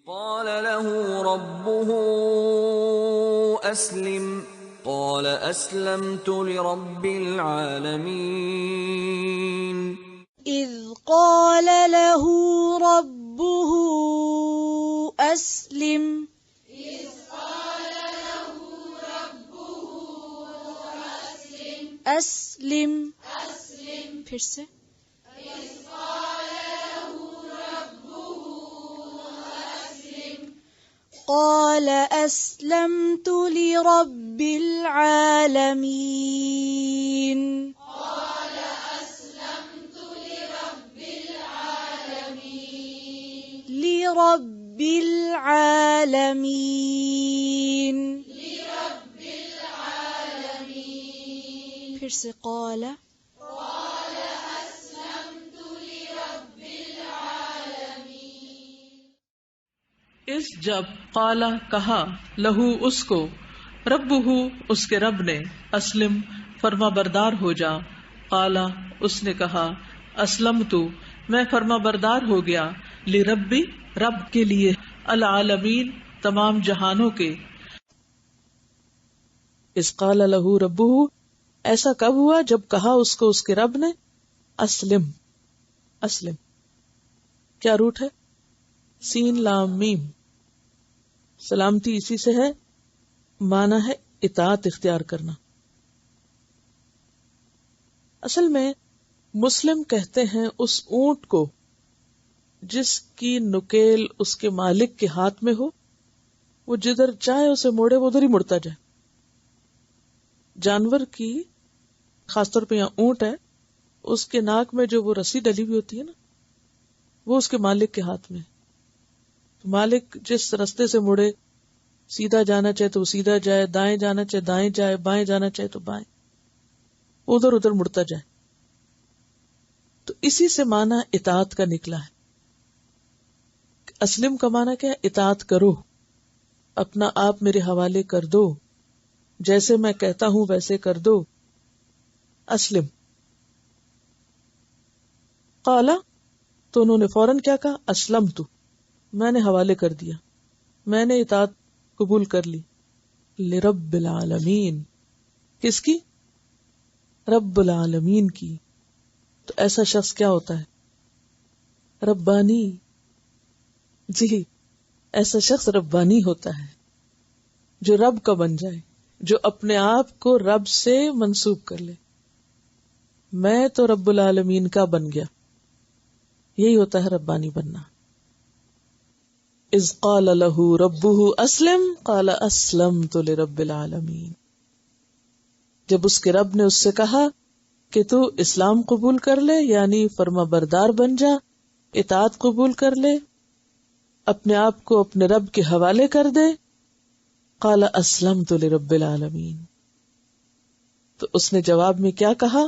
قال له ربه أسلم قال أسلمت لرب العالمين إذ قال له ربه أسلم أسلم پھر سے قال أسلمت لرب العالمين لرب العالمين پھر سے قال اس جب قالا کہا لہو اس کو ربہ اس کے رب نے اسلم فرما بردار ہو جا قالا اس نے کہا اسلمت میں فرما بردار ہو گیا لربی رب کے لیے العالمین تمام جہانوں کے. اس قال لہو ربہ ایسا کب ہوا جب کہا اس کو اس کے رب نے اسلم. اسلم کیا روٹ ہے؟ سین لام میم. سلامتی اسی سے ہے، معنی ہے اطاعت اختیار کرنا. اصل میں مسلم کہتے ہیں اس اونٹ کو جس کی نکیل اس کے مالک کے ہاتھ میں ہو، وہ جدھر چاہے اسے موڑے وہ ادھر ہی مڑتا جائے. جانور کی خاص طور پہ یہاں اونٹ ہے، اس کے ناک میں جو وہ رسی ڈلی ہوئی ہوتی ہے نا، وہ اس کے مالک کے ہاتھ میں. مالک جس رستے سے مڑے، سیدھا جانا چاہے تو وہ سیدھا جائے، دائیں جانا چاہے دائیں جائے، بائیں جانا چاہے تو بائیں، ادھر ادھر مڑتا جائے. تو اسی سے معنی اطاعت کا نکلا ہے. اسلم کا معنی کیا ہے؟ اطاعت کرو، اپنا آپ میرے حوالے کر دو، جیسے میں کہتا ہوں ویسے کر دو. اسلم. قالا تو انہوں نے فوراً کیا کہا؟ اسلمت میں نے حوالے کر دیا، میں نے اطاعت قبول کر لی. لرب العالمین کس کی؟ رب العالمین کی. تو ایسا شخص کیا ہوتا ہے؟ ربانی. جی ایسا شخص ربانی ہوتا ہے جو رب کا بن جائے، جو اپنے آپ کو رب سے منسوب کر لے. میں تو رب العالمین کا بن گیا. یہی ہوتا ہے ربانی بننا. اذ قال له ربه اسلم قال اسلمت لرب العالمین. جب اس کے رب نے اس سے کہا کہ تو اسلام قبول کر لے، یعنی فرما بردار بن جا، اطاعت قبول کر لے، اپنے آپ کو اپنے رب کے حوالے کر دے. قال اسلمت لرب العالمین. تو اس نے جواب میں کیا کہا؟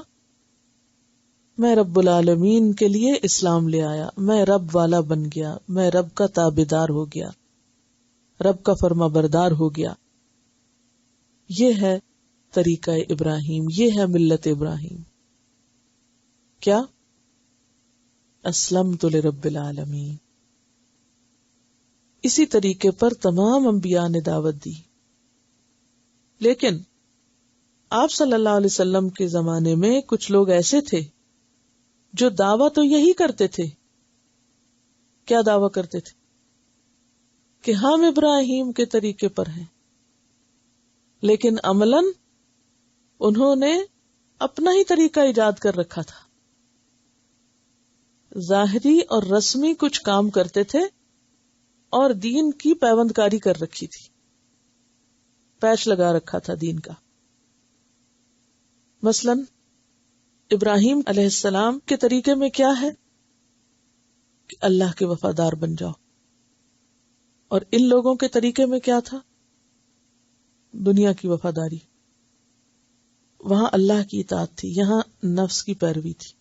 میں رب العالمین کے لیے اسلام لے آیا، میں رب والا بن گیا، میں رب کا تابعدار ہو گیا، رب کا فرما بردار ہو گیا. یہ ہے طریقہ ابراہیم، یہ ہے ملت ابراہیم. کیا؟ اسلمت لرب العالمین. اسی طریقے پر تمام انبیاء نے دعوت دی. لیکن آپ صلی اللہ علیہ وسلم کے زمانے میں کچھ لوگ ایسے تھے جو دعویٰ تو یہی کرتے تھے. کیا دعویٰ کرتے تھے؟ کہ ہم ابراہیم کے طریقے پر ہیں، لیکن عملاً انہوں نے اپنا ہی طریقہ ایجاد کر رکھا تھا. ظاہری اور رسمی کچھ کام کرتے تھے اور دین کی پیوند کاری کر رکھی تھی، پیچ لگا رکھا تھا دین کا. مثلاً ابراہیم علیہ السلام کے طریقے میں کیا ہے کہ اللہ کے وفادار بن جاؤ، اور ان لوگوں کے طریقے میں کیا تھا؟ دنیا کی وفاداری. وہاں اللہ کی اطاعت تھی، یہاں نفس کی پیروی تھی.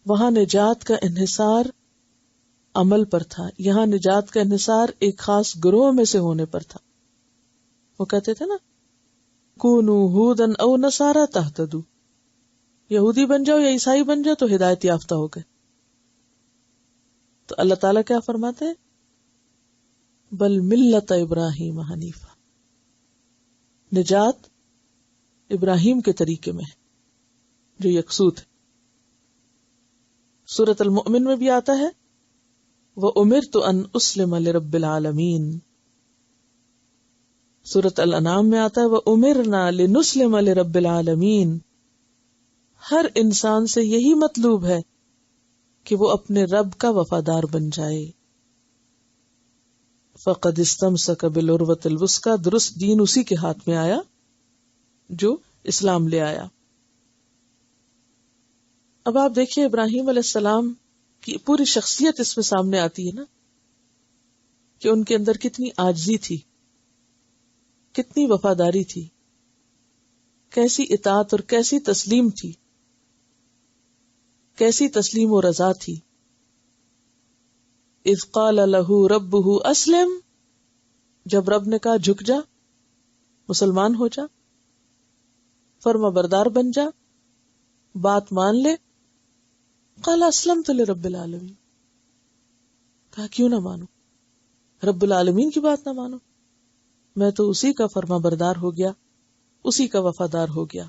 وہاں نجات کا انحصار عمل پر تھا، یہاں نجات کا انحصار ایک خاص گروہ میں سے ہونے پر تھا. وہ کہتے تھے نا کونو ہودن او نصارا تہتدو، یہودی بن جاؤ یا عیسائی بن جاؤ تو ہدایت یافتہ ہو گئے. تو اللہ تعالیٰ کیا فرماتے ہیں بل ملت ابراہیم حنیفہ، نجات ابراہیم کے طریقے میں ہے جو یکسو تھے۔ سورۃ المؤمن میں بھی آتا ہے وَأُمِرْتُ أَنْ أُسْلِمَ لِرَبِّ الْعَالَمِينَ، سورۃ الانعام میں آتا ہے وَأُمِرْنَا لِنُسْلِمَ لِرَبِّ الْعَالَمِينَ۔ ہر انسان سے یہی مطلوب ہے کہ وہ اپنے رب کا وفادار بن جائے۔ فَقَدْ اسْتَمْسَكَ بِالْعُرْوَةِ الْوُثْقَىٰ، درست دین اسی کے ہاتھ میں آیا جو اسلام لے آیا۔ اب آپ دیکھیے ابراہیم علیہ السلام کی پوری شخصیت اس میں سامنے آتی ہے نا، کہ ان کے اندر کتنی عاجزی تھی، کتنی وفاداری تھی، کیسی اطاعت اور کیسی تسلیم تھی، کیسی تسلیم و رضا تھی۔ اذ قال له ربه اسلم، جب رب نے کہا جھک جا، مسلمان ہو جا، فرما بردار بن جا، بات مان لے۔ قال اسلمت لرب العالمین، کہا کیوں نہ مانو، رب العالمین کی بات نہ مانو، میں تو اسی کا فرما بردار ہو گیا، اسی کا وفادار ہو گیا۔